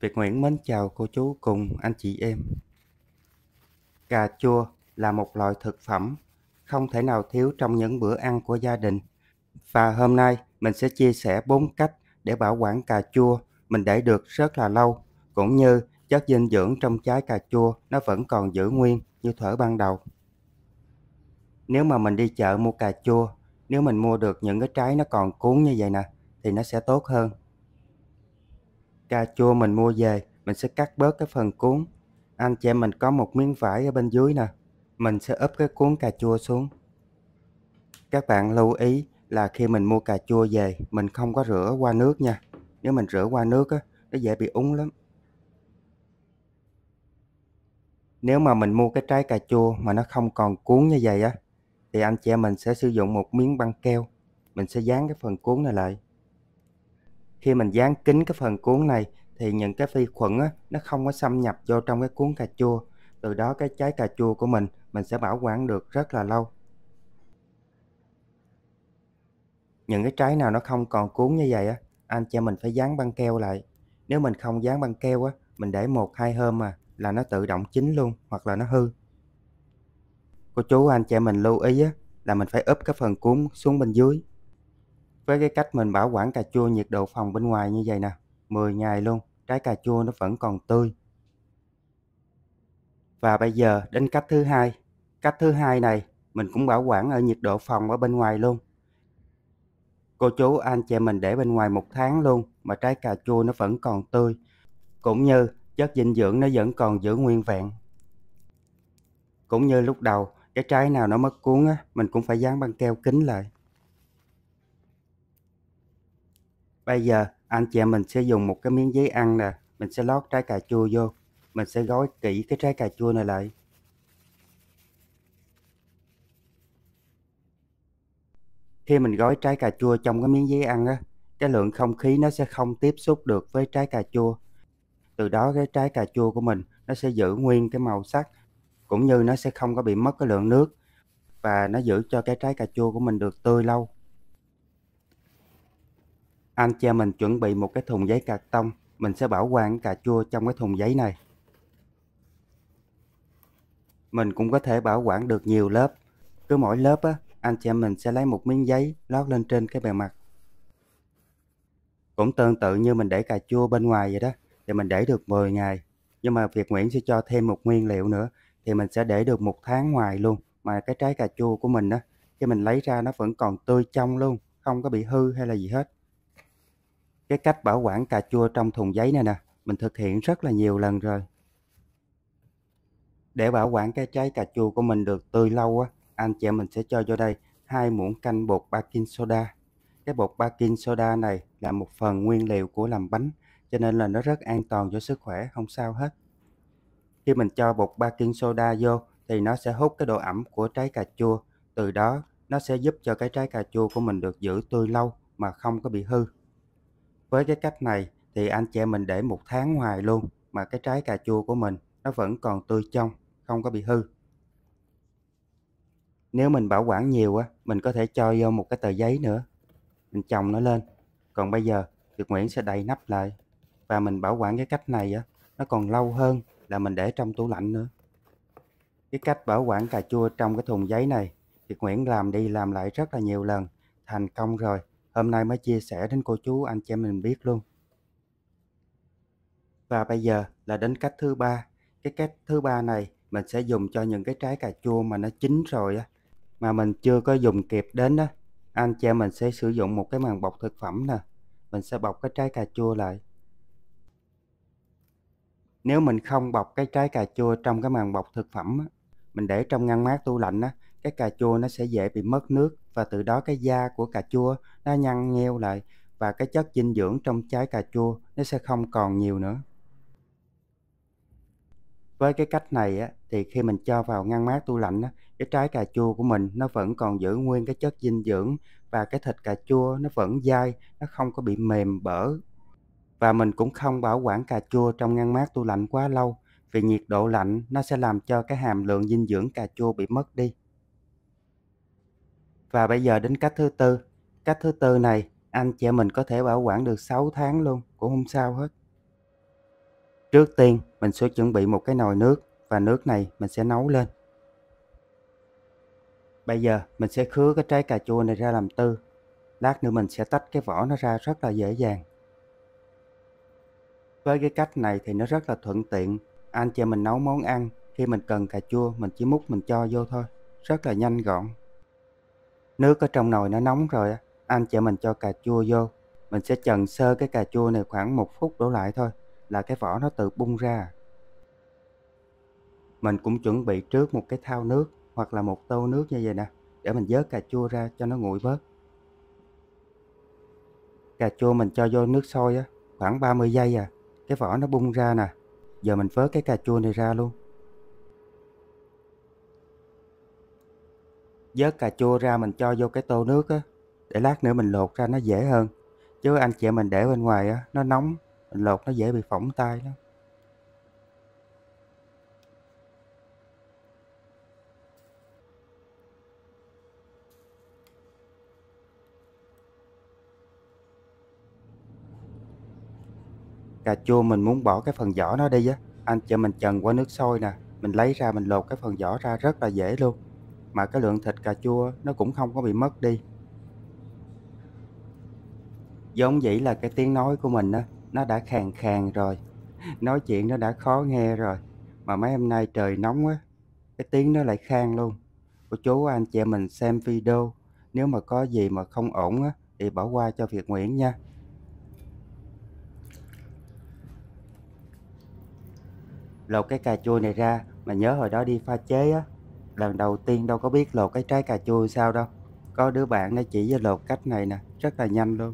Việt Nguyễn mến chào cô chú cùng anh chị em. Cà chua là một loại thực phẩm không thể nào thiếu trong những bữa ăn của gia đình. Và hôm nay mình sẽ chia sẻ 4 cách để bảo quản cà chua mình để được rất là lâu, cũng như chất dinh dưỡng trong trái cà chua nó vẫn còn giữ nguyên như thuở ban đầu. Nếu mà mình đi chợ mua cà chua, nếu mình mua được những cái trái nó còn cuống như vậy nè thì nó sẽ tốt hơn. Cà chua mình mua về, mình sẽ cắt bớt cái phần cuống. Anh chị em mình có một miếng vải ở bên dưới nè, mình sẽ úp cái cuống cà chua xuống. Các bạn lưu ý là khi mình mua cà chua về, mình không có rửa qua nước nha. Nếu mình rửa qua nước á, nó dễ bị úng lắm. Nếu mà mình mua cái trái cà chua mà nó không còn cuống như vậy á, thì anh chị em mình sẽ sử dụng một miếng băng keo. Mình sẽ dán cái phần cuống này lại. Khi mình dán kín cái phần cuống này thì những cái vi khuẩn á, nó không có xâm nhập vô trong cái cuống cà chua. Từ đó cái trái cà chua của mình sẽ bảo quản được rất là lâu. Những cái trái nào nó không còn cuống như vậy á, anh chị em mình phải dán băng keo lại. Nếu mình không dán băng keo á, mình để 1-2 hôm mà là nó tự động chín luôn hoặc là nó hư. Cô chú anh chị em mình lưu ý á, là mình phải úp cái phần cuống xuống bên dưới. Với cái cách mình bảo quản cà chua nhiệt độ phòng bên ngoài như vậy nè, 10 ngày luôn, trái cà chua nó vẫn còn tươi. Và bây giờ đến cách thứ hai. Cách thứ hai này mình cũng bảo quản ở nhiệt độ phòng ở bên ngoài luôn. Cô chú anh chị em mình để bên ngoài 1 tháng luôn mà trái cà chua nó vẫn còn tươi, cũng như chất dinh dưỡng nó vẫn còn giữ nguyên vẹn. Cũng như lúc đầu, cái trái nào nó mất cuống á, mình cũng phải dán băng keo kín lại. Bây giờ anh chị em mình sẽ dùng một cái miếng giấy ăn nè, mình sẽ lót trái cà chua vô. Mình sẽ gói kỹ cái trái cà chua này lại. Khi mình gói trái cà chua trong cái miếng giấy ăn á, cái lượng không khí nó sẽ không tiếp xúc được với trái cà chua. Từ đó cái trái cà chua của mình nó sẽ giữ nguyên cái màu sắc, cũng như nó sẽ không có bị mất cái lượng nước, và nó giữ cho cái trái cà chua của mình được tươi lâu. Anh chị em mình chuẩn bị một cái thùng giấy cạc tông, mình sẽ bảo quản cà chua trong cái thùng giấy này. Mình cũng có thể bảo quản được nhiều lớp. Cứ mỗi lớp á, anh chị em mình sẽ lấy một miếng giấy lót lên trên cái bề mặt. Cũng tương tự như mình để cà chua bên ngoài vậy đó, thì mình để được 10 ngày. Nhưng mà Việt Nguyễn sẽ cho thêm một nguyên liệu nữa, thì mình sẽ để được 1 tháng ngoài luôn. Mà cái trái cà chua của mình á, khi mình lấy ra nó vẫn còn tươi trong luôn, không có bị hư hay là gì hết. Cái cách bảo quản cà chua trong thùng giấy này nè, mình thực hiện rất là nhiều lần rồi. Để bảo quản cái trái cà chua của mình được tươi lâu á, anh chị em mình sẽ cho vô đây 2 muỗng canh bột baking soda. Cái bột baking soda này là một phần nguyên liệu của làm bánh, cho nên là nó rất an toàn cho sức khỏe, không sao hết. Khi mình cho bột baking soda vô thì nó sẽ hút cái độ ẩm của trái cà chua, từ đó nó sẽ giúp cho cái trái cà chua của mình được giữ tươi lâu mà không có bị hư. Với cái cách này thì anh chị em mình để 1 tháng ngoài luôn mà cái trái cà chua của mình nó vẫn còn tươi trong, không có bị hư. Nếu mình bảo quản nhiều á, mình có thể cho vô một cái tờ giấy nữa, mình chồng nó lên. Còn bây giờ Việt Nguyễn sẽ đậy nắp lại, và mình bảo quản cái cách này á, nó còn lâu hơn là mình để trong tủ lạnh nữa. Cái cách bảo quản cà chua trong cái thùng giấy này, Việt Nguyễn làm đi làm lại rất là nhiều lần, thành công rồi. Hôm nay mới chia sẻ đến cô chú anh chị em mình biết luôn. Và bây giờ là đến cách thứ ba. Cái cách thứ ba này mình sẽ dùng cho những cái trái cà chua mà nó chín rồi á, mà mình chưa có dùng kịp đến đó. Anh chị em mình sẽ sử dụng một cái màng bọc thực phẩm nè. Mình sẽ bọc cái trái cà chua lại. Nếu mình không bọc cái trái cà chua trong cái màng bọc thực phẩm á, mình để trong ngăn mát tủ lạnh á, cái cà chua nó sẽ dễ bị mất nước, và từ đó cái da của cà chua nó nhăn nheo lại, và cái chất dinh dưỡng trong trái cà chua nó sẽ không còn nhiều nữa. Với cái cách này á, thì khi mình cho vào ngăn mát tủ lạnh á, cái trái cà chua của mình nó vẫn còn giữ nguyên cái chất dinh dưỡng, và cái thịt cà chua nó vẫn dai, nó không có bị mềm bở. Và mình cũng không bảo quản cà chua trong ngăn mát tủ lạnh quá lâu, vì nhiệt độ lạnh nó sẽ làm cho cái hàm lượng dinh dưỡng cà chua bị mất đi. Và bây giờ đến cách thứ tư. Cách thứ tư này anh chị em mình có thể bảo quản được 6 tháng luôn, cũng không sao hết. Trước tiên mình sẽ chuẩn bị một cái nồi nước và nước này mình sẽ nấu lên. Bây giờ mình sẽ khứa cái trái cà chua này ra làm tư. Lát nữa mình sẽ tách cái vỏ nó ra rất là dễ dàng. Với cái cách này thì nó rất là thuận tiện. Anh chị mình nấu món ăn, khi mình cần cà chua mình chỉ múc mình cho vô thôi. Rất là nhanh gọn. Nước ở trong nồi nó nóng rồi, anh chị mình cho cà chua vô. Mình sẽ chần sơ cái cà chua này khoảng 1 phút đổ lại thôi, là cái vỏ nó tự bung ra. Mình cũng chuẩn bị trước một cái thau nước hoặc là một tô nước như vậy nè, để mình vớt cà chua ra cho nó nguội bớt. Cà chua mình cho vô nước sôi khoảng 30 giây cái vỏ nó bung ra nè. Giờ mình vớt cái cà chua này ra luôn. Vớt cà chua ra mình cho vô cái tô nước để lát nữa mình lột ra nó dễ hơn. Chứ anh chị mình để bên ngoài nó nóng, mình lột nó dễ bị phỏng tay lắm. Cà chua mình muốn bỏ cái phần vỏ nó đi anh chị mình chần qua nước sôi nè, mình lấy ra mình lột cái phần vỏ ra rất là dễ luôn. Mà cái lượng thịt cà chua nó cũng không có bị mất đi. Giống vậy là cái tiếng nói của mình nó đã khàn khàn rồi, nói chuyện nó đã khó nghe rồi. Mà mấy hôm nay trời nóng cái tiếng nó lại khang luôn. Cô chú anh chị mình xem video, nếu mà có gì mà không ổn thì bỏ qua cho Việt Nguyễn nha. Lột cái cà chua này ra, mà nhớ hồi đó đi pha chế lần đầu tiên đâu có biết lột cái trái cà chua sao đâu. Có đứa bạn nó chỉ cho lột cách này nè, rất là nhanh luôn.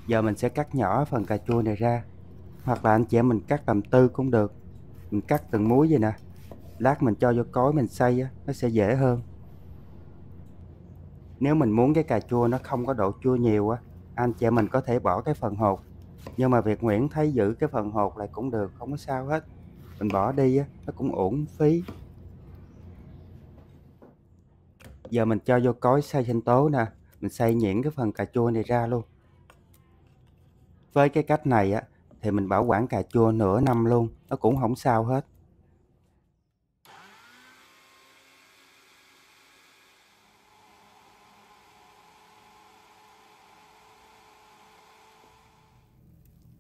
Giờ mình sẽ cắt nhỏ phần cà chua này ra, hoặc là anh chị em mình cắt làm tư cũng được. Mình cắt từng múi vậy nè, lát mình cho vô cối mình xay nó sẽ dễ hơn. Nếu mình muốn cái cà chua nó không có độ chua nhiều anh chị em mình có thể bỏ cái phần hột. Nhưng mà Việt Nguyễn thấy giữ cái phần hột lại cũng được, không có sao hết. Mình bỏ đi nó cũng uổng phí. Giờ mình cho vô cối xay sinh tố nè, mình xay nhuyễn cái phần cà chua này ra luôn. Với cái cách này thì mình bảo quản cà chua nửa năm luôn, nó cũng không sao hết.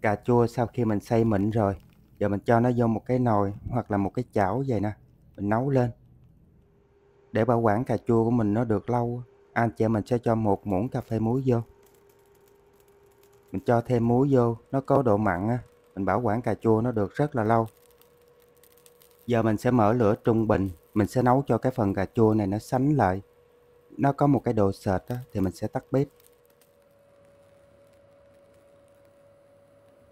Cà chua sau khi mình xay mịn rồi, giờ mình cho nó vô một cái nồi hoặc là một cái chảo vậy nè, mình nấu lên. Để bảo quản cà chua của mình nó được lâu anh chị mình sẽ cho 1 muỗng cà phê muối vô. Mình cho thêm muối vô, nó có độ mặn mình bảo quản cà chua nó được rất là lâu. Giờ mình sẽ mở lửa trung bình, mình sẽ nấu cho cái phần cà chua này nó sánh lại. Nó có một cái độ sệt thì mình sẽ tắt bếp.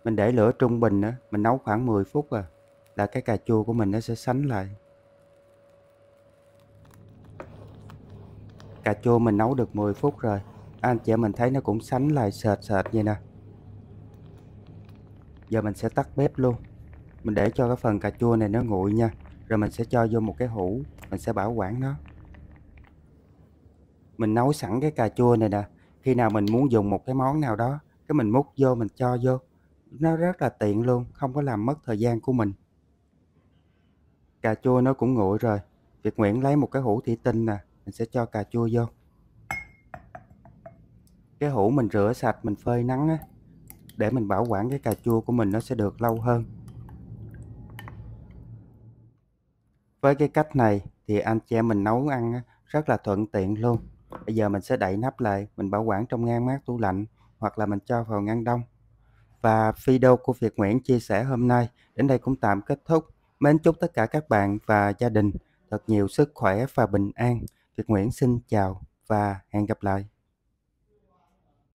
Mình để lửa trung bình mình nấu khoảng 10 phút là cái cà chua của mình nó sẽ sánh lại. Cà chua mình nấu được 10 phút rồi, anh chị mình thấy nó cũng sánh lại sệt sệt vậy nè. Giờ mình sẽ tắt bếp luôn. Mình để cho cái phần cà chua này nó nguội nha. Rồi mình sẽ cho vô một cái hũ, mình sẽ bảo quản nó. Mình nấu sẵn cái cà chua này nè. Khi nào mình muốn dùng một cái món nào đó, cái mình múc vô mình cho vô. Nó rất là tiện luôn, không có làm mất thời gian của mình. Cà chua nó cũng nguội rồi. Việt Nguyễn lấy một cái hũ thủy tinh nè, mình sẽ cho cà chua vô. Cái hũ mình rửa sạch, mình phơi nắng để mình bảo quản cái cà chua của mình nó sẽ được lâu hơn. Với cái cách này thì anh chị em mình nấu ăn rất là thuận tiện luôn. Bây giờ mình sẽ đậy nắp lại, mình bảo quản trong ngăn mát tủ lạnh hoặc là mình cho vào ngăn đông. Và video của Việt Nguyễn chia sẻ hôm nay đến đây cũng tạm kết thúc. Mến chúc tất cả các bạn và gia đình thật nhiều sức khỏe và bình an. Việt Nguyễn xin chào và hẹn gặp lại.